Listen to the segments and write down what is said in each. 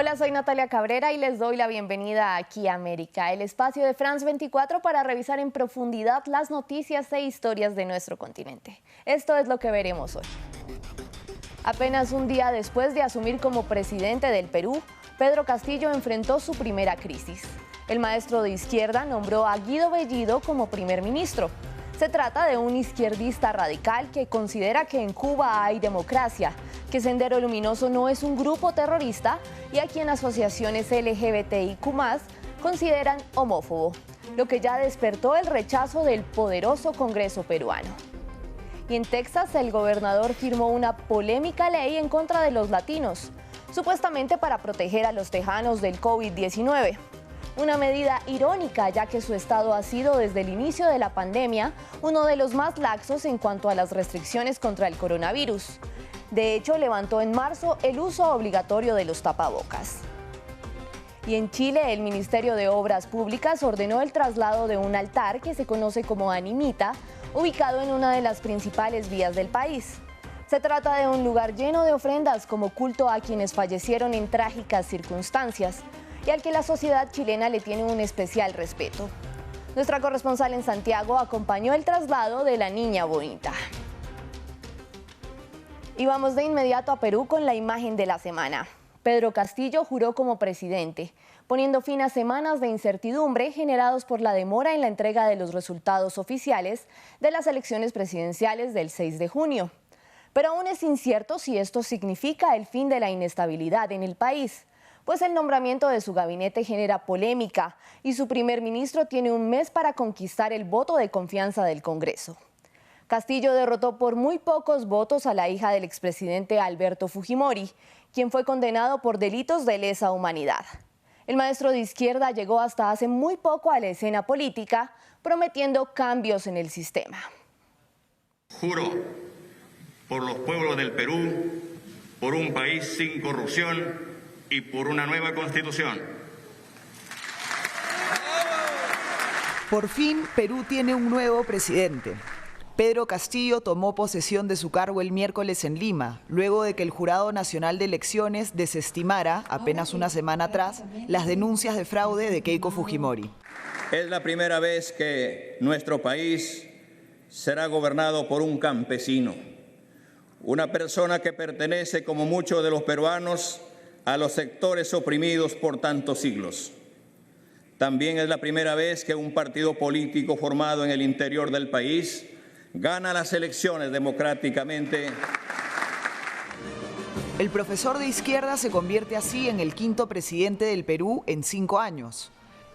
Hola, soy Natalia Cabrera y les doy la bienvenida Aquí a América, el espacio de France 24 para revisar en profundidad las noticias e historias de nuestro continente. Esto es lo que veremos hoy. Apenas un día después de asumir como presidente del Perú, Pedro Castillo enfrentó su primera crisis. El maestro de izquierda nombró a Guido Bellido como primer ministro. Se trata de un izquierdista radical que considera que en Cuba hay democracia, que Sendero Luminoso no es un grupo terrorista y a quien asociaciones LGBTIQ+ consideran homófobo, lo que ya despertó el rechazo del poderoso Congreso peruano. Y en Texas, el gobernador firmó una polémica ley en contra de los latinos, supuestamente para proteger a los tejanos del COVID-19. Una medida irónica, ya que su estado ha sido desde el inicio de la pandemia uno de los más laxos en cuanto a las restricciones contra el coronavirus. De hecho, levantó en marzo el uso obligatorio de los tapabocas. Y en Chile, el Ministerio de Obras Públicas ordenó el traslado de un altar que se conoce como Animita, ubicado en una de las principales vías del país. Se trata de un lugar lleno de ofrendas como culto a quienes fallecieron en trágicas circunstancias y al que la sociedad chilena le tiene un especial respeto. Nuestra corresponsal en Santiago acompañó el traslado de la Niña Bonita. Y vamos de inmediato a Perú con la imagen de la semana. Pedro Castillo juró como presidente, poniendo fin a semanas de incertidumbre generados por la demora en la entrega de los resultados oficiales de las elecciones presidenciales del 6 de junio. Pero aún es incierto si esto significa el fin de la inestabilidad en el país, pues el nombramiento de su gabinete genera polémica y su primer ministro tiene un mes para conquistar el voto de confianza del Congreso. Castillo derrotó por muy pocos votos a la hija del expresidente Alberto Fujimori, quien fue condenado por delitos de lesa humanidad. El maestro de izquierda llegó hasta hace muy poco a la escena política, prometiendo cambios en el sistema. Juro por los pueblos del Perú, por un país sin corrupción y por una nueva constitución. Por fin, Perú tiene un nuevo presidente. Pedro Castillo tomó posesión de su cargo el miércoles en Lima, luego de que el Jurado Nacional de Elecciones desestimara, apenas una semana atrás, las denuncias de fraude de Keiko Fujimori. Es la primera vez que nuestro país será gobernado por un campesino, una persona que pertenece, como muchos de los peruanos, a los sectores oprimidos por tantos siglos. También es la primera vez que un partido político formado en el interior del país gana las elecciones democráticamente. El profesor de izquierda se convierte así en el quinto presidente del Perú en 5 años.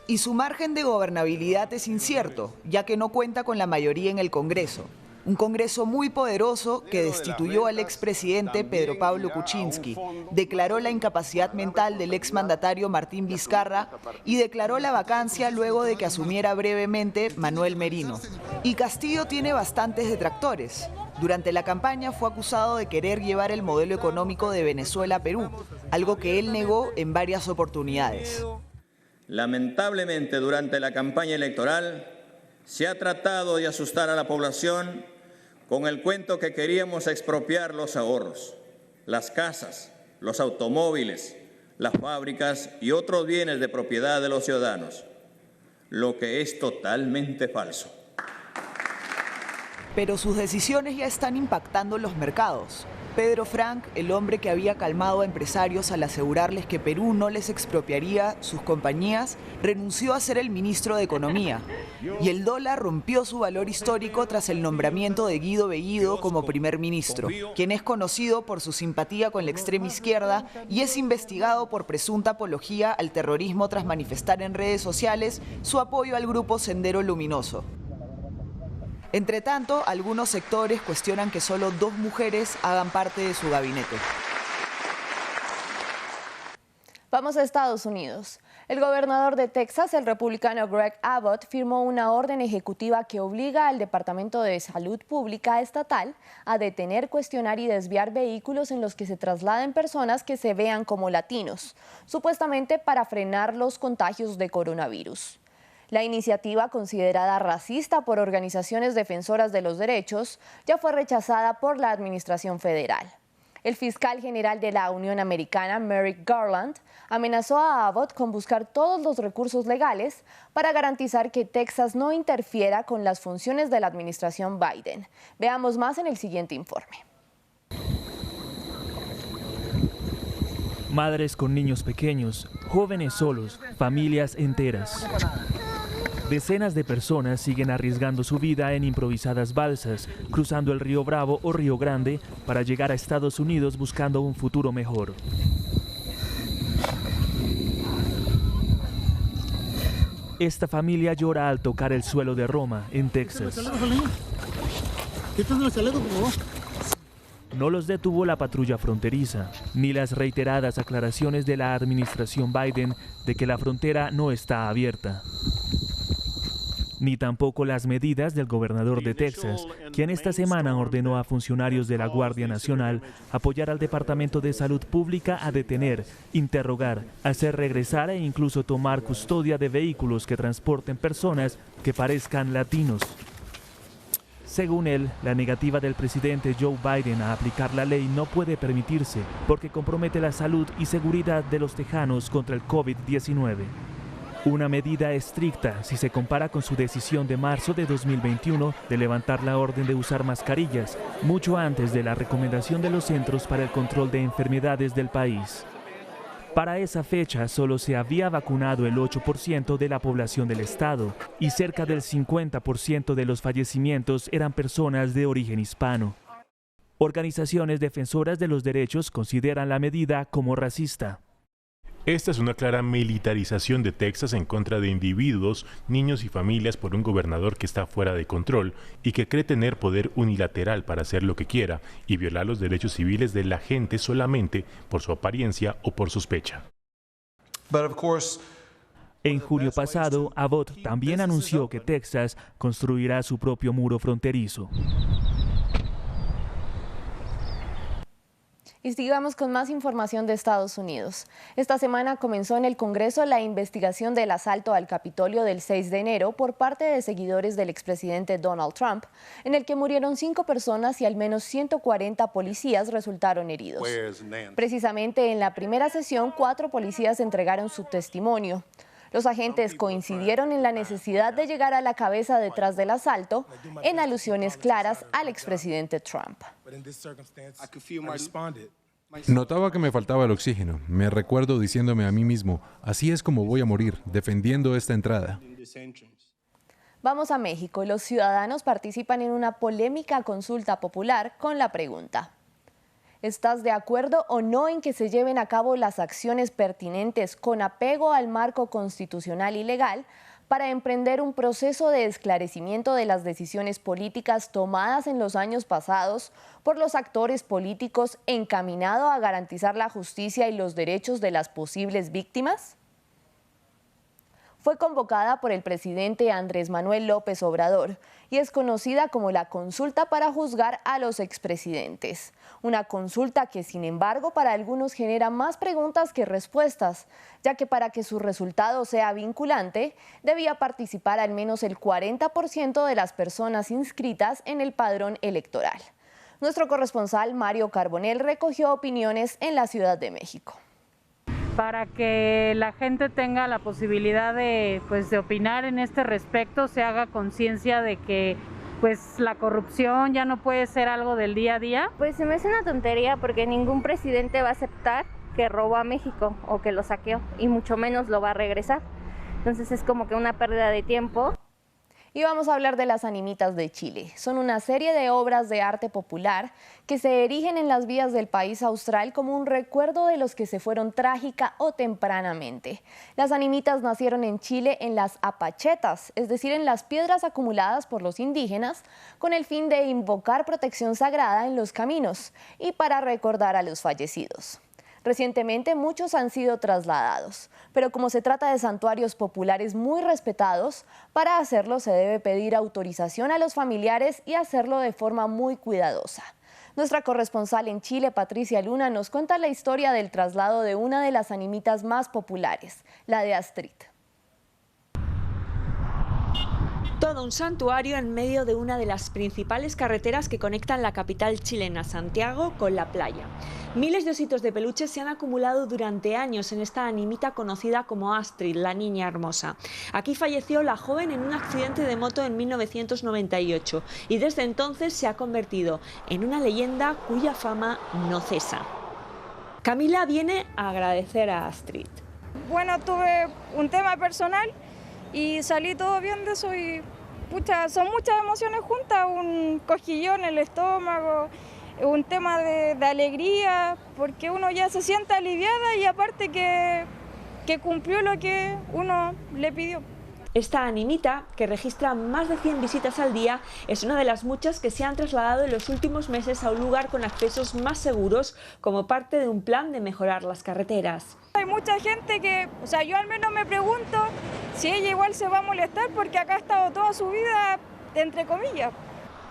Y su margen de gobernabilidad es incierto, ya que no cuenta con la mayoría en el Congreso. Un Congreso muy poderoso que destituyó al expresidente Pedro Pablo Kuczynski, declaró la incapacidad mental del exmandatario Martín Vizcarra y declaró la vacancia luego de que asumiera brevemente Manuel Merino. Y Castillo tiene bastantes detractores. Durante la campaña fue acusado de querer llevar el modelo económico de Venezuela a Perú, algo que él negó en varias oportunidades. Lamentablemente, durante la campaña electoral se ha tratado de asustar a la población con el cuento que queríamos expropiar los ahorros, las casas, los automóviles, las fábricas y otros bienes de propiedad de los ciudadanos, lo que es totalmente falso. Pero sus decisiones ya están impactando los mercados. Pedro Frank, el hombre que había calmado a empresarios al asegurarles que Perú no les expropiaría sus compañías, renunció a ser el ministro de Economía. Y el dólar rompió su valor histórico tras el nombramiento de Guido Bellido como primer ministro, quien es conocido por su simpatía con la extrema izquierda y es investigado por presunta apología al terrorismo tras manifestar en redes sociales su apoyo al grupo Sendero Luminoso. Entre tanto, algunos sectores cuestionan que solo 2 mujeres hagan parte de su gabinete. Vamos a Estados Unidos. El gobernador de Texas, el republicano Greg Abbott, firmó una orden ejecutiva que obliga al Departamento de Salud Pública Estatal a detener, cuestionar y desviar vehículos en los que se trasladen personas que se vean como latinos, supuestamente para frenar los contagios de coronavirus. La iniciativa, considerada racista por organizaciones defensoras de los derechos, ya fue rechazada por la administración federal. El fiscal general de la Unión Americana, Merrick Garland, amenazó a Abbott con buscar todos los recursos legales para garantizar que Texas no interfiera con las funciones de la administración Biden. Veamos más en el siguiente informe. Madres con niños pequeños, jóvenes solos, familias enteras. Decenas de personas siguen arriesgando su vida en improvisadas balsas, cruzando el río Bravo o Río Grande para llegar a Estados Unidos buscando un futuro mejor. Esta familia llora al tocar el suelo de Roma, en Texas. No los detuvo la patrulla fronteriza, ni las reiteradas aclaraciones de la administración Biden de que la frontera no está abierta. Ni tampoco las medidas del gobernador de Texas, quien esta semana ordenó a funcionarios de la Guardia Nacional apoyar al Departamento de Salud Pública a detener, interrogar, hacer regresar e incluso tomar custodia de vehículos que transporten personas que parezcan latinos. Según él, la negativa del presidente Joe Biden a aplicar la ley no puede permitirse porque compromete la salud y seguridad de los tejanos contra el COVID-19. Una medida estricta si se compara con su decisión de marzo de 2021 de levantar la orden de usar mascarillas, mucho antes de la recomendación de los Centros para el Control de Enfermedades del país. Para esa fecha solo se había vacunado el 8% de la población del estado y cerca del 50% de los fallecimientos eran personas de origen hispano. Organizaciones defensoras de los derechos consideran la medida como racista. Esta es una clara militarización de Texas en contra de individuos, niños y familias por un gobernador que está fuera de control y que cree tener poder unilateral para hacer lo que quiera y violar los derechos civiles de la gente solamente por su apariencia o por sospecha. En julio pasado, Abbott también anunció que Texas construirá su propio muro fronterizo. Y sigamos con más información de Estados Unidos. Esta semana comenzó en el Congreso la investigación del asalto al Capitolio del 6 de enero por parte de seguidores del expresidente Donald Trump, en el que murieron 5 personas y al menos 140 policías resultaron heridos. Precisamente en la primera sesión, 4 policías entregaron su testimonio. Los agentes coincidieron en la necesidad de llegar a la cabeza detrás del asalto, en alusiones claras al expresidente Trump. Notaba que me faltaba el oxígeno. Me recuerdo diciéndome a mí mismo, así es como voy a morir, defendiendo esta entrada. Vamos a México. Los ciudadanos participan en una polémica consulta popular con la pregunta: ¿estás de acuerdo o no en que se lleven a cabo las acciones pertinentes con apego al marco constitucional y legal para emprender un proceso de esclarecimiento de las decisiones políticas tomadas en los años pasados por los actores políticos encaminado a garantizar la justicia y los derechos de las posibles víctimas? Fue convocada por el presidente Andrés Manuel López Obrador y es conocida como la consulta para juzgar a los expresidentes. Una consulta que, sin embargo, para algunos genera más preguntas que respuestas, ya que para que su resultado sea vinculante, debía participar al menos el 40% de las personas inscritas en el padrón electoral. Nuestro corresponsal Mario Carbonell recogió opiniones en la Ciudad de México. Para que la gente tenga la posibilidad de opinar en este respecto, se haga conciencia de que la corrupción ya no puede ser algo del día a día. Pues se me hace una tontería porque ningún presidente va a aceptar que robó a México o que lo saqueó y mucho menos lo va a regresar. Entonces es como que una pérdida de tiempo. Y vamos a hablar de las Animitas de Chile. Son una serie de obras de arte popular que se erigen en las vías del país austral como un recuerdo de los que se fueron trágica o tempranamente. Las Animitas nacieron en Chile en las apachetas, es decir, en las piedras acumuladas por los indígenas, con el fin de invocar protección sagrada en los caminos y para recordar a los fallecidos. Recientemente muchos han sido trasladados, pero como se trata de santuarios populares muy respetados, para hacerlo se debe pedir autorización a los familiares y hacerlo de forma muy cuidadosa. Nuestra corresponsal en Chile, Patricia Luna, nos cuenta la historia del traslado de una de las animitas más populares, la de Astrid. Todo un santuario en medio de una de las principales carreteras que conectan la capital chilena, Santiago, con la playa. Miles de ositos de peluche se han acumulado durante años en esta animita conocida como Astrid, la niña hermosa. Aquí falleció la joven en un accidente de moto en 1998 y desde entonces se ha convertido en una leyenda cuya fama no cesa. Camila viene a agradecer a Astrid. Bueno, tuve un tema personal y salí todo bien de eso y son muchas emociones juntas, un cosquillón en el estómago, un tema de alegría, porque uno ya se siente aliviada y aparte que cumplió lo que uno le pidió. Esta animita, que registra más de 100 visitas al día, es una de las muchas que se han trasladado en los últimos meses a un lugar con accesos más seguros como parte de un plan de mejorar las carreteras. Hay mucha gente que, yo al menos me pregunto si ella igual se va a molestar porque acá ha estado toda su vida, entre comillas.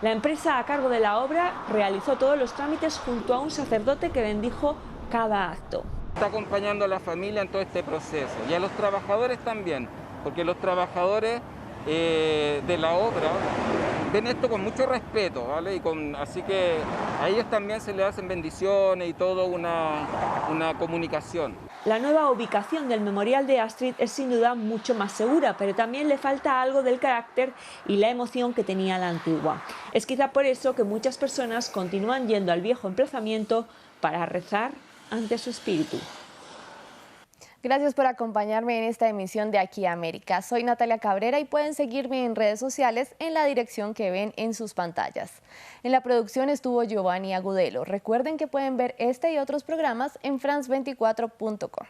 La empresa a cargo de la obra realizó todos los trámites junto a un sacerdote que bendijo cada acto. Está acompañando a la familia en todo este proceso y a los trabajadores también, porque los trabajadores de la obra ven esto con mucho respeto, ¿vale? Así que a ellos también se les hacen bendiciones y todo una comunicación. La nueva ubicación del memorial de Astrid es sin duda mucho más segura, pero también le falta algo del carácter y la emoción que tenía la antigua. Es quizá por eso que muchas personas continúan yendo al viejo emplazamiento para rezar ante su espíritu. Gracias por acompañarme en esta emisión de Aquí América. Soy Natalia Cabrera y pueden seguirme en redes sociales en la dirección que ven en sus pantallas. En la producción estuvo Giovanni Agudelo. Recuerden que pueden ver este y otros programas en france24.com.